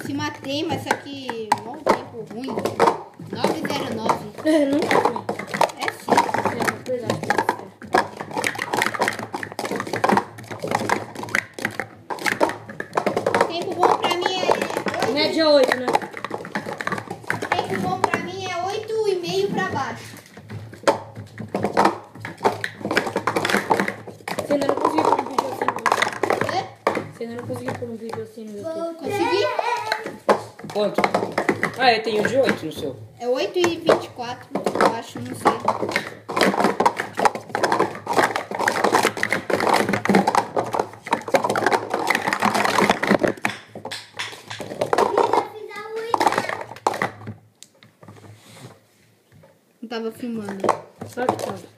se matei, mas só que um tempo ruim. 909. Não é ruim. É sim. Tempo bom pra mim é 8. Média 8, né? Tempo bom pra mim é 8,5 pra baixo. Você ainda não conseguiu pôr um vídeo assim no YouTube. É? Você ainda não conseguiu pôr um vídeo assim no YouTube. Consegui? Quanto? Ah, eu tenho de 8 no seu. É 8,24, eu acho, não sei. Não tava filmando. Claro que tá.